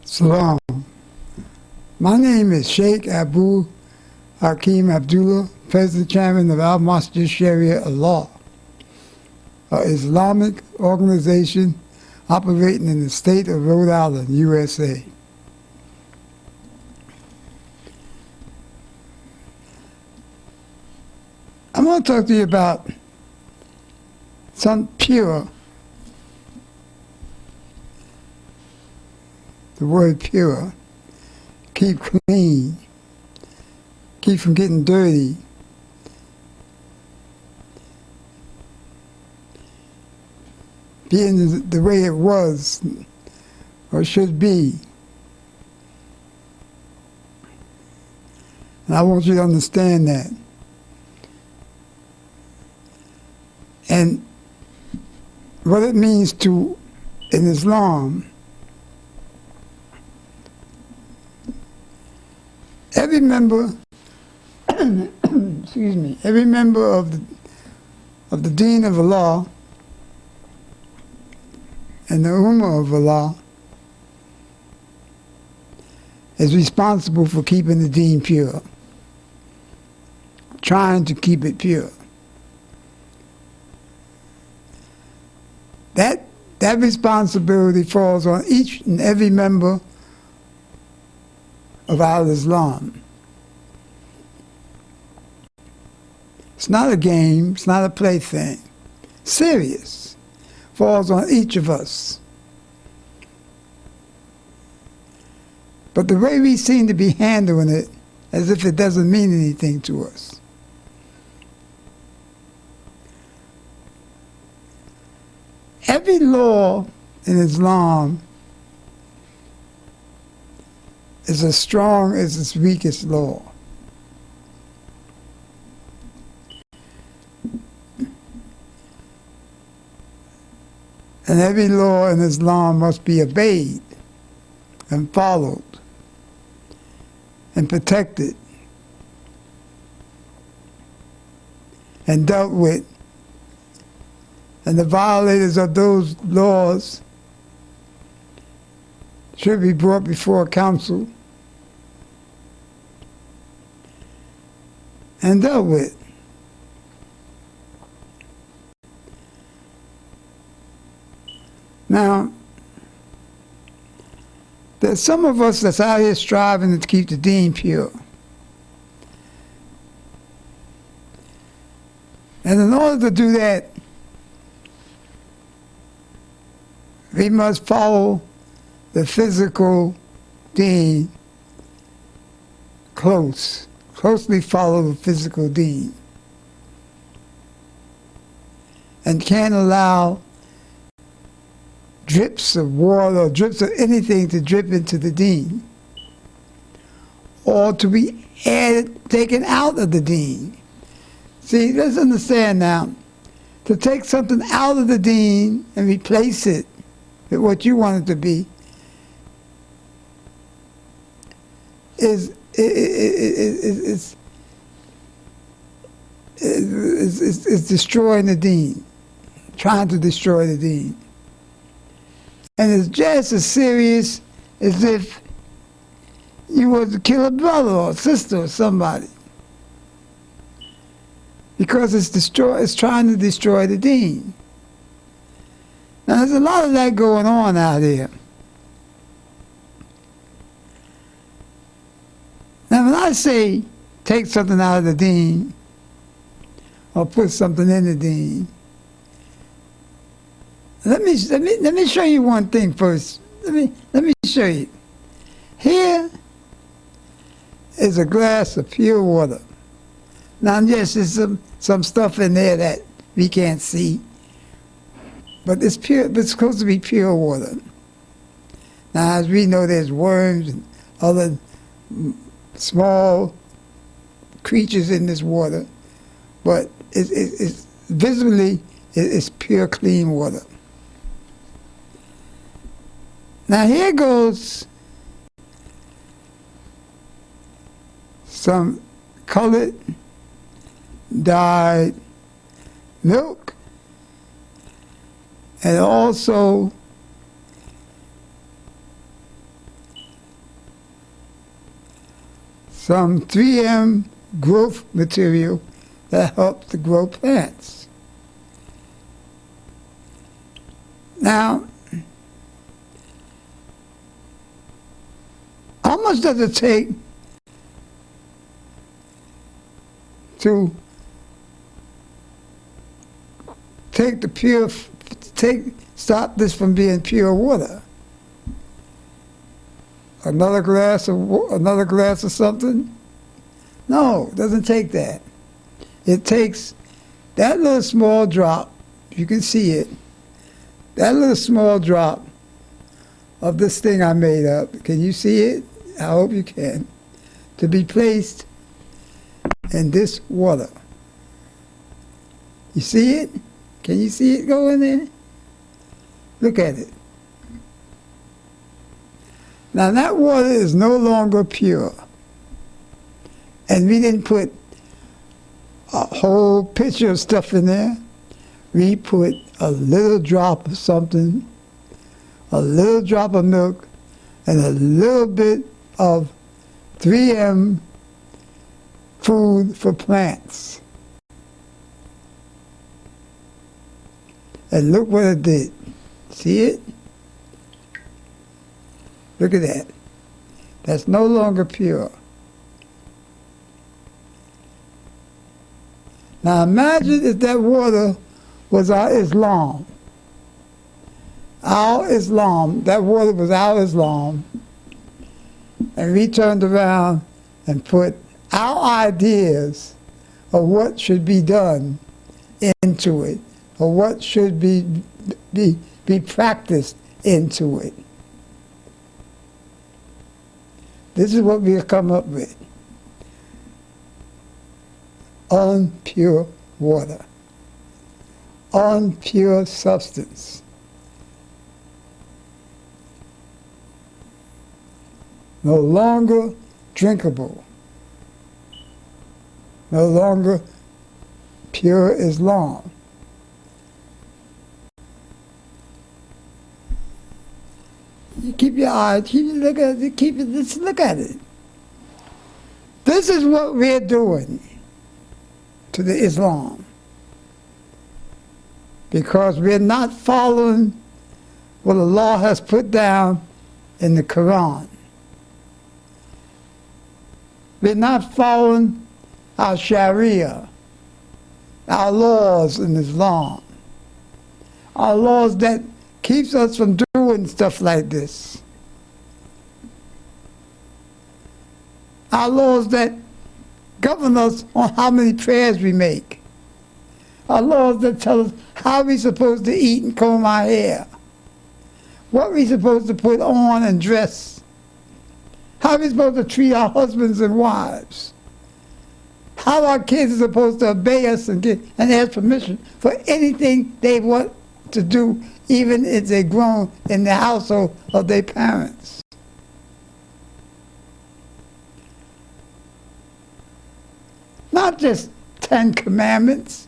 Salam. My name is Sheikh Abu Hakim Abdullah, President Chairman of Al-Masjid Sharia Allah, an Islamic organization operating in the state of Rhode Island, USA. I'm going to talk to you about something pure. The word pure, keep clean, keep from getting dirty. Being the way it was or should be. And I want you to understand that. And what it means to, in Islam, every member, excuse me, every member of the Deen of Allah and the Ummah of Allah is responsible for keeping the Deen pure, trying to keep it pure. That responsibility falls on each and every member of Al-Islam. It's not a game, it's not a plaything. Serious. Falls on each of us. But the way we seem to be handling it, as if it doesn't mean anything to us. Every law in Islam is as strong as its weakest law. And every law in Islam must be obeyed and followed and protected and dealt with. And the violators of those laws should be brought before a council and dealt with. Now, there's some of us that's out here striving to keep the Deen pure. And in order to do that, we must follow the physical Deen closely follow the physical Deen. And can't allow drips of water or drips of anything to drip into the Deen, or to be added, taken out of the Deen. See, let's understand now, to take something out of the Deen and replace it with what you want it to be is destroying the Deen, trying to destroy the Deen. And it's just as serious as if you were to kill a brother or a sister or somebody. Because it's trying to destroy the Deen. Now there's a lot of that going on out here. Now when I say take something out of the Deen or put something in the Deen, let me show you one thing first. Let me show you. Here is a glass of pure water. Now yes, there's some stuff in there that we can't see, but it's pure. It's supposed to be pure water. Now, as we know, there's worms and other small creatures in this water, but it's visibly it's pure, clean water. Now here goes some colored dyed milk, and also some 3M growth material that helps to grow plants. Now, how much does it take to stop this from being pure water? Another glass of something? No, it doesn't take that. It takes that little small drop, you can see it, that little small drop of this thing I made up. Can you see it? I hope you can. To be placed in this water. You see it? Can you see it go in there? Look at it. Now that water is no longer pure. And we didn't put a whole pitcher of stuff in there. We put a little drop of something, a little drop of milk, and a little bit of 3M food for plants. And look what it did. See it? Look at that. That's no longer pure. Now imagine if that water was our Islam. Our Islam, that water was our Islam. And we turned around and put our ideas of what should be done into it, or what should be practiced into it. This is what we have come up with. Unpure water. Unpure substance. No longer drinkable. No longer pure Islam. You keep your eyes, look at it, let's look at it. This is what we're doing to the Islam. Because we're not following what Allah has put down in the Quran. We're not following our Sharia, our laws in Islam, our laws that keeps us from doing stuff like this. Our laws that govern us on how many prayers we make. Our laws that tell us how we're supposed to eat and comb our hair. What we're supposed to put on and dress. How we're supposed to treat our husbands and wives. How our kids are supposed to obey us and ask permission for anything they want to do, even if they're grown in the household of their parents. Not just 10 commandments,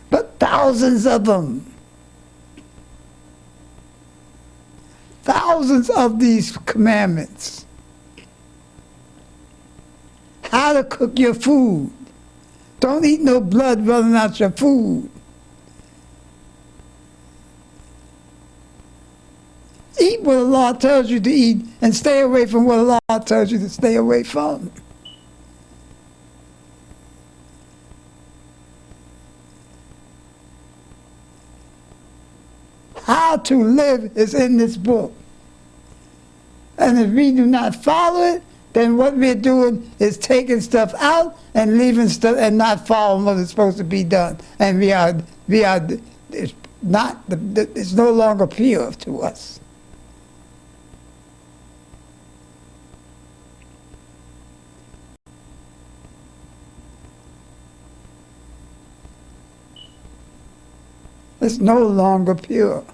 but thousands of them. Thousands of these commandments. How to cook your food. Don't eat no blood running out your food. Eat what Allah tells you to eat and stay away from what Allah tells you to stay away from. How to live is in this book. And if we do not follow it, then what we're doing is taking stuff out and leaving stuff and not following what is supposed to be done. And it's no longer pure to us. It's no longer pure.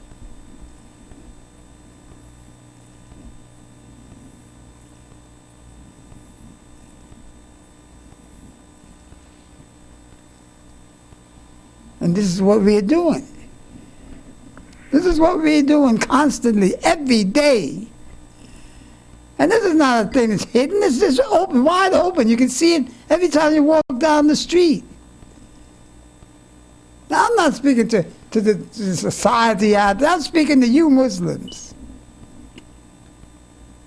And this is what we're doing. This is what we're doing constantly, every day. And this is not a thing that's hidden. It's just open, wide open. You can see it every time you walk down the street. Now, I'm not speaking to the society out there. I'm speaking to you Muslims.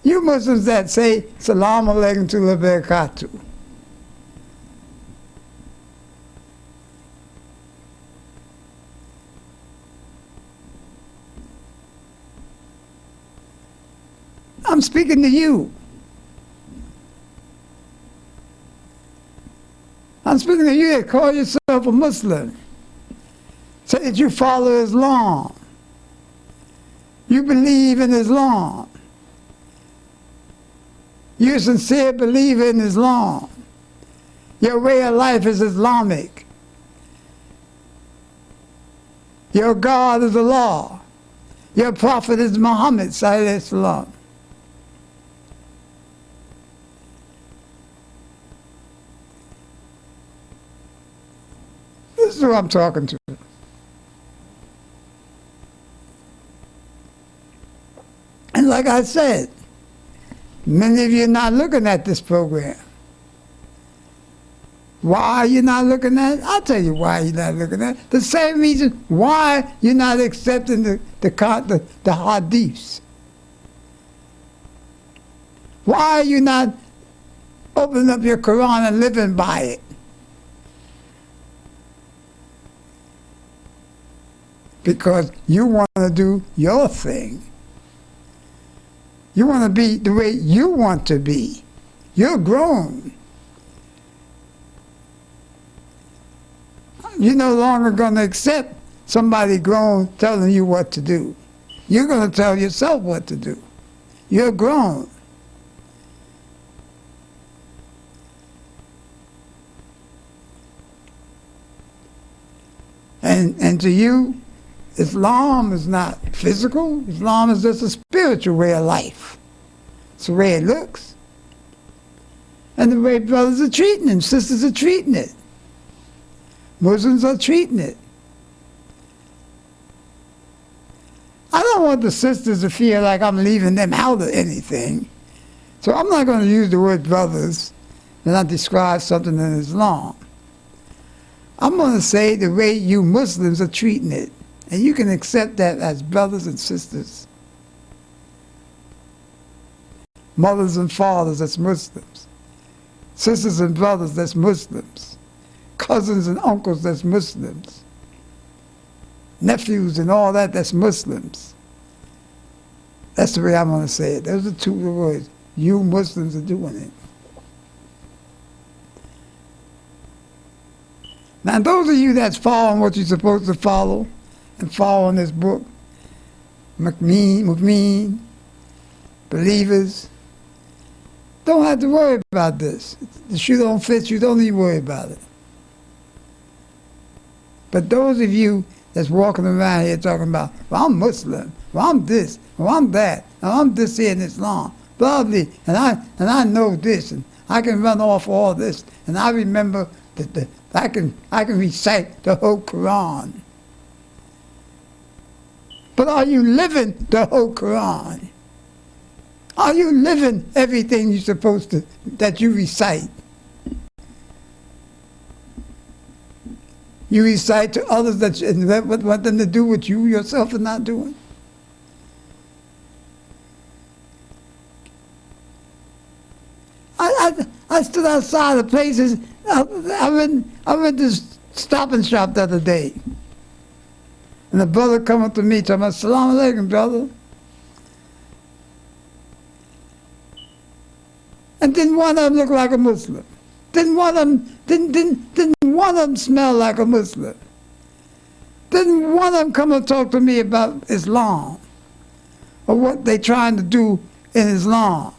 You Muslims that say, Salaam alaikum to la barakatuh. I'm speaking to you. I'm speaking to you that call yourself a Muslim. Say that you follow Islam. You believe in Islam. You're a sincere believer in Islam. Your way of life is Islamic. Your God is Allah. Your prophet is Muhammad sallallahu alaihi wasallam. This is who I'm talking to. And like I said, many of you are not looking at this program. Why are you not looking at it? I'll tell you why you're not looking at it. The same reason why you're not accepting the hadiths. Why are you not opening up your Quran and living by it? Because you want to do your thing. You want to be the way you want to be. You're grown. You're no longer going to accept somebody grown telling you what to do. You're going to tell yourself what to do. You're grown. And to you, Islam is not physical. Islam is just a spiritual way of life. It's the way it looks. And the way brothers are treating it, sisters are treating it. Muslims are treating it. I don't want the sisters to feel like I'm leaving them out of anything. So I'm not going to use the word brothers when I describe something in Islam. I'm going to say the way you Muslims are treating it. And you can accept that as brothers and sisters. Mothers and fathers, that's Muslims. Sisters and brothers, that's Muslims. Cousins and uncles, that's Muslims. Nephews and all that, that's Muslims. That's the way I'm going to say it. Those are two words. You Muslims are doing it. Now, those of you that's following what you're supposed to follow, and following this book, Mu'min, believers, don't have to worry about this. The shoe don't fit you, don't even worry about it. But those of you that's walking around here talking about, well, I'm Muslim, well, I'm this, well, I'm that, and I'm this here in Islam, blah, blah, and I know this, and I can run off all this, and I remember that I can recite the whole Quran. But are you living the whole Quran? Are you living everything you're supposed to, that you recite? You recite to others that you want them to do what you yourself are not doing? I stood outside of places. I went to Stop and Shop the other day. And the brother come up to me, talking about, Salaam alaikum, brother. And didn't one of them look like a Muslim? Didn't one of them smell like a Muslim? Didn't one of them come and talk to me about Islam? Or what they trying to do in Islam?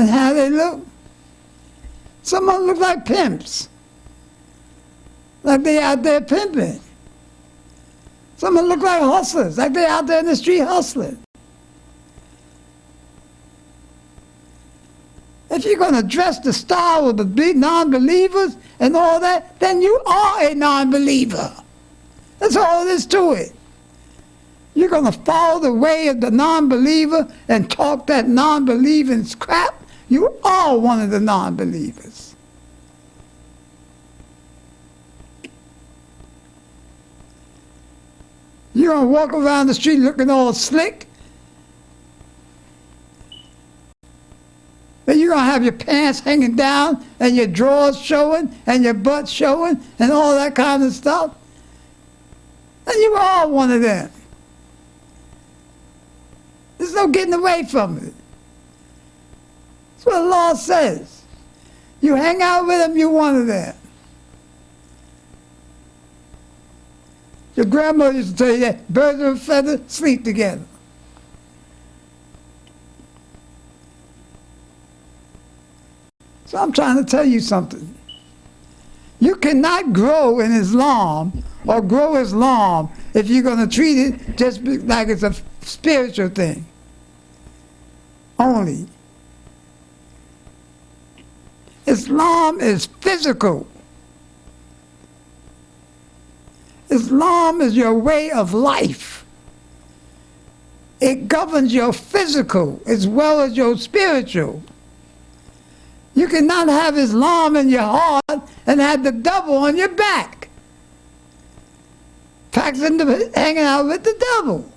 And how they look? Some of them look like pimps. Like they out there pimping. Some of them look like hustlers, like they out there in the street hustling. If you're going to dress the style of the non-believers and all that, then you are a non-believer. That's all there is to it. You're going to follow the way of the non-believer and talk that non-believing's crap, you are one of the non-believers. You're going to walk around the street looking all slick, and you're going to have your pants hanging down and your drawers showing and your butt showing and all that kind of stuff. And you are one of them. There's no getting away from it. That's what the law says. You hang out with them, you're one of them. Your grandmother used to tell you that birds of a feather sleep together. So I'm trying to tell you something. You cannot grow in Islam or grow Islam if you're going to treat it just like it's a spiritual thing only. Islam is physical. Islam is your way of life. It governs your physical as well as your spiritual. You cannot have Islam in your heart and have the devil on your back. Practicing hanging out with the devil.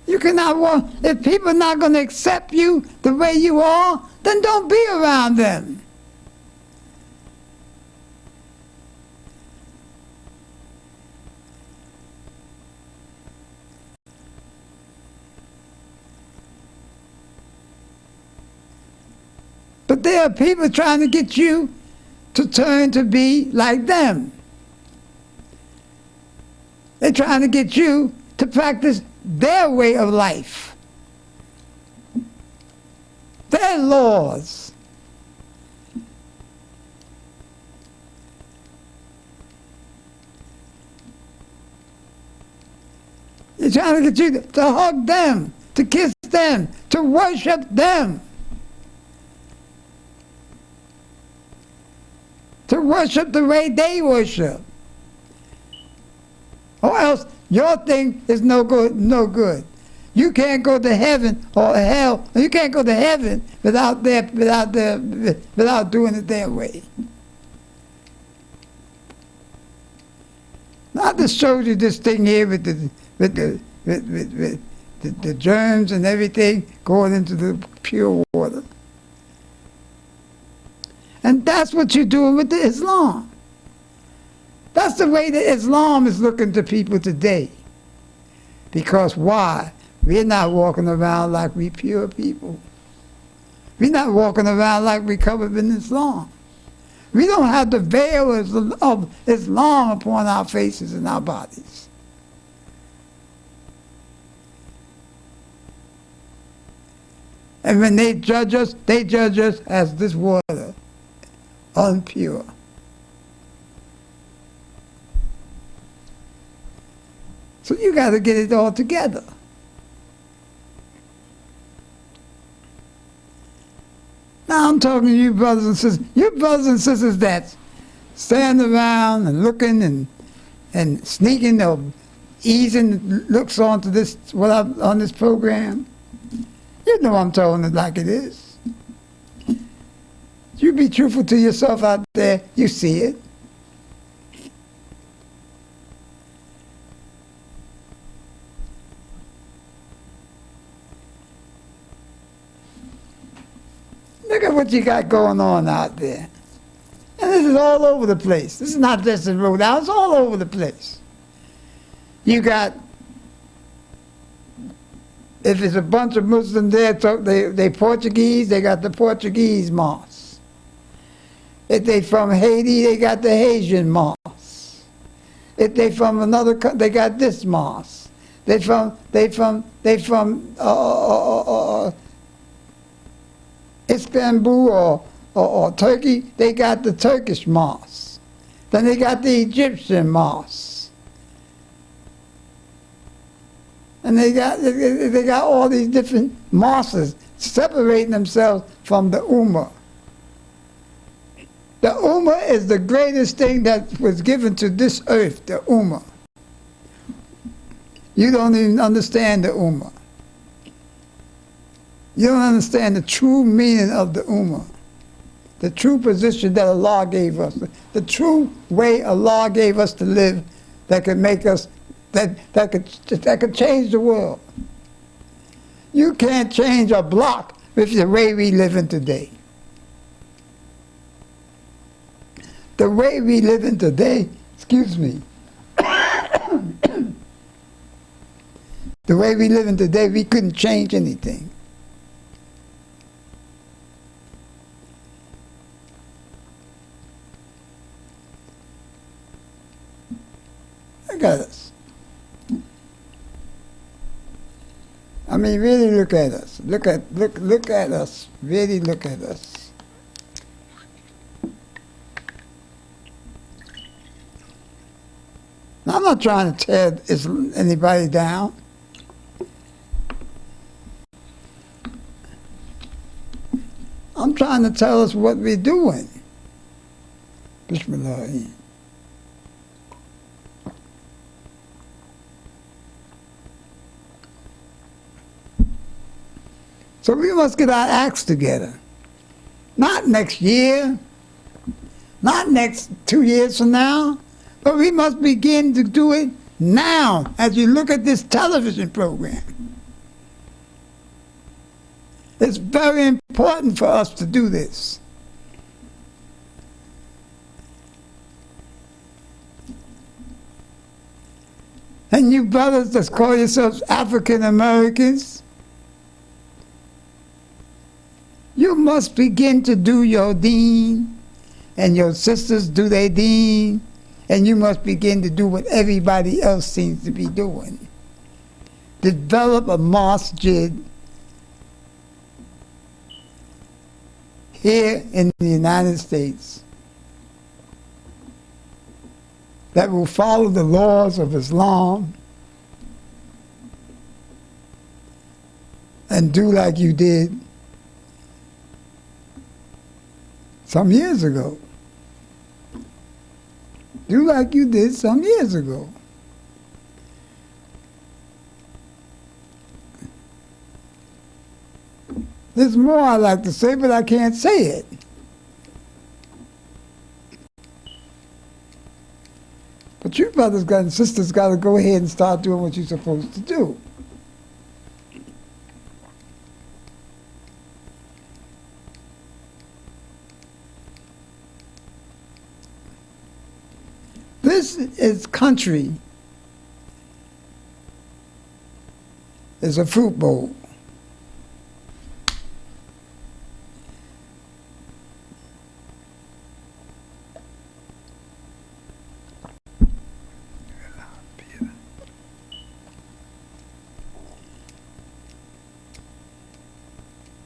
You cannot walk. If people are not going to accept you the way you are, then don't be around them. But there are people trying to get you to turn to be like them. They're trying to get you to practice their way of life, their laws. They're trying to get you to hug them, to kiss them, to worship them. To worship the way they worship. Or else your thing is no good, no good. You can't go to heaven or hell. You can't go to heaven without doing it their way. Now I just showed you this thing here with the germs and everything going into the pure water. And that's what you're doing with the Islam. That's the way that Islam is looking to people today. Because why? We're not walking around like we pure people. We're not walking around like we covered in Islam. We don't have the veil of Islam upon our faces and our bodies. And when they judge us as this water, unpure. So you got to get it all together. Now I'm talking to you brothers and sisters. You brothers and sisters that stand around and looking and sneaking or easing looks onto this on this program. You know I'm telling it like it is. You be truthful to yourself out there, you see it. Look at what you got going on out there. And this is all over the place. This is not just in Rhode Island, it's all over the place. You got, if it's a bunch of Muslims there, they Portuguese, they got the Portuguese mosque. If they from Haiti, they got the Haitian mosque. If they from another country, they got this mosque. They from Istanbul or Turkey, they got the Turkish mosque. Then they got the Egyptian mosque. And they got all these different mosques separating themselves from the Ummah. The Ummah is the greatest thing that was given to this earth, the Ummah. You don't even understand the Ummah. You don't understand the true meaning of the Ummah. The true position that Allah gave us. The true way Allah gave us to live that could make us, that could change the world. You can't change a block with the way we live in today. The way we live in today, excuse me, the way we live in today, we couldn't change anything. Look at us. I mean, really look at us. Look at us. Really look at us. Now, I'm not trying to tear anybody down. I'm trying to tell us what we're doing. Bismillah. So we must get our acts together. Not next year, not next 2 years from now, but we must begin to do it now as you look at this television program. It's very important for us to do this. And you brothers that call yourselves African Americans, you must begin to do your Deen, and your sisters do their Deen, and you must begin to do what everybody else seems to be doing. Develop a masjid here in the United States that will follow the laws of Islam and do like you did some years ago. Do like you did some years ago. There's more I'd like to say, but I can't say it. But you brothers and sisters got to go ahead and start doing what you're supposed to do. This country is a fruit bowl.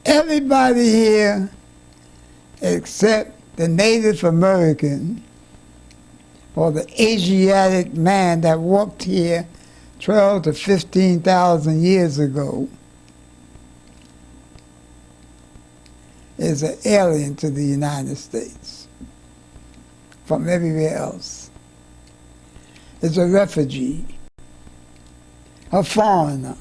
Everybody here except the Native American or the Asiatic man that walked here 12 to 15,000 years ago is an alien to the United States from everywhere else. Is a refugee, a foreigner.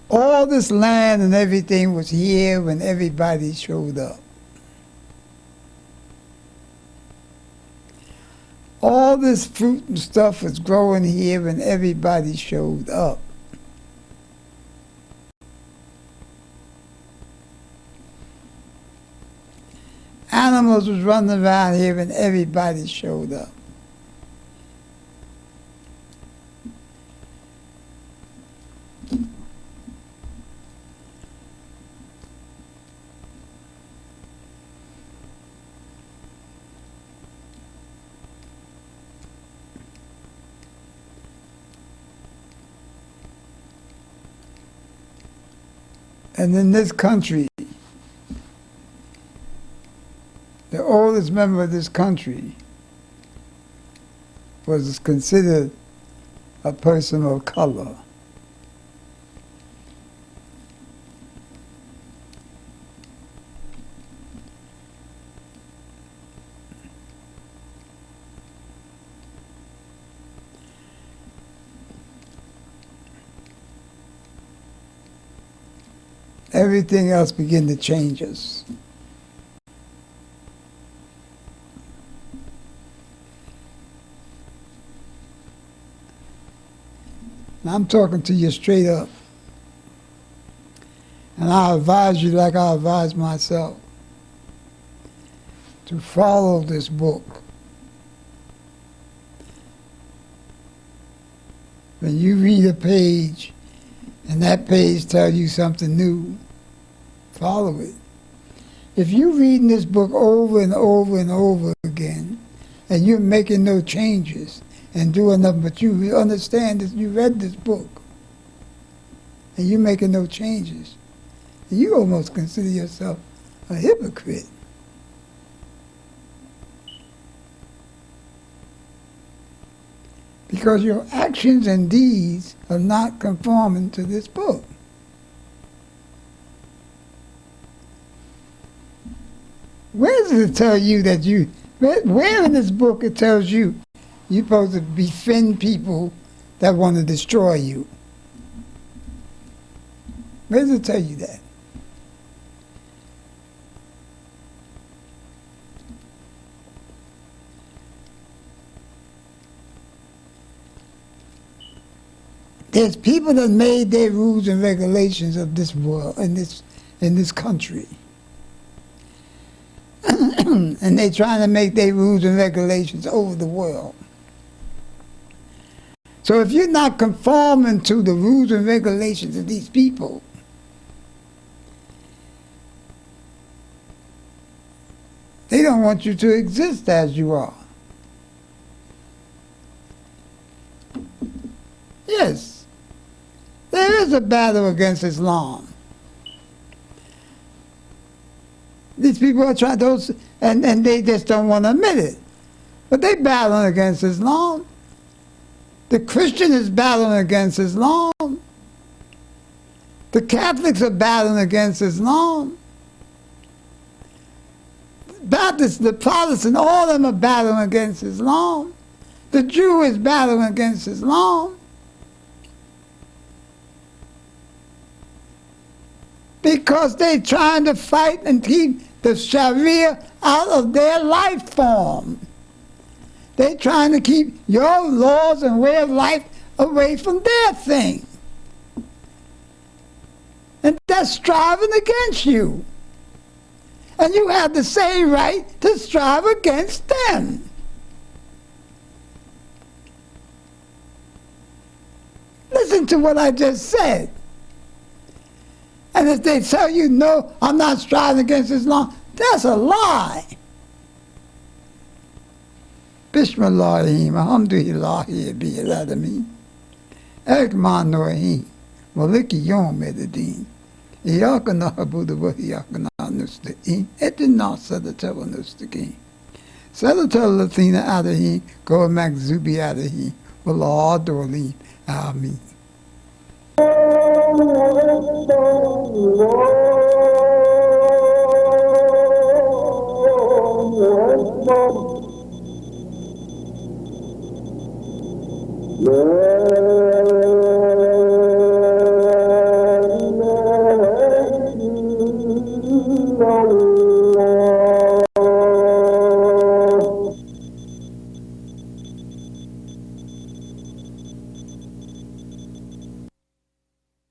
All this land and everything was here when everybody showed up. All this fruit and stuff was growing here when everybody showed up. criminals was running around here and everybody showed up. And in this country, the oldest member of this country was considered a person of color. Everything else began to change us. Now I'm talking to you straight up. And I advise you like I advise myself to follow this book. When you read a page and that page tells you something new, follow it. If you're reading this book over and over and over again, and you're making no changes and doing nothing, but you understand that you read this book, and you're making no changes, you almost consider yourself a hypocrite. Because your actions and deeds are not conforming to this book. Where does it tell you that where in this book it tells you you're supposed to befriend people that want to destroy you? Where does it tell you that? There's people that made their rules and regulations of this world, in this country. And they're trying to make their rules and regulations over the world. So if you're not conforming to the rules and regulations of these people, they don't want you to exist as you are. Yes, there is a battle against Islam. These people are trying and they just don't want to admit it. But they're battling against Islam. The Christian is battling against Islam. The Catholics are battling against Islam. Baptists, the Protestants, all of them are battling against Islam. The Jew is battling against Islam. Because they're trying to fight and keep the Sharia out of their life form. They're trying to keep your laws and way of life away from their thing. And that's striving against you. And you have the same right to strive against them. Listen to what I just said. And if they tell you, no, I'm not striving against Islam, that's a lie. Bismillahirrahmanirrahim, alhamdulillahi rabbil alamin. Ar-Rahmanir-Rahim, Maliki Yawmiddin. Iyyaka na'budu wa iyyaka nasta'in. Ihdina as-siratal mustaqim. Siratal ladzina an'amta ghayril maghdubi alayhim waladdallin. Amin. No.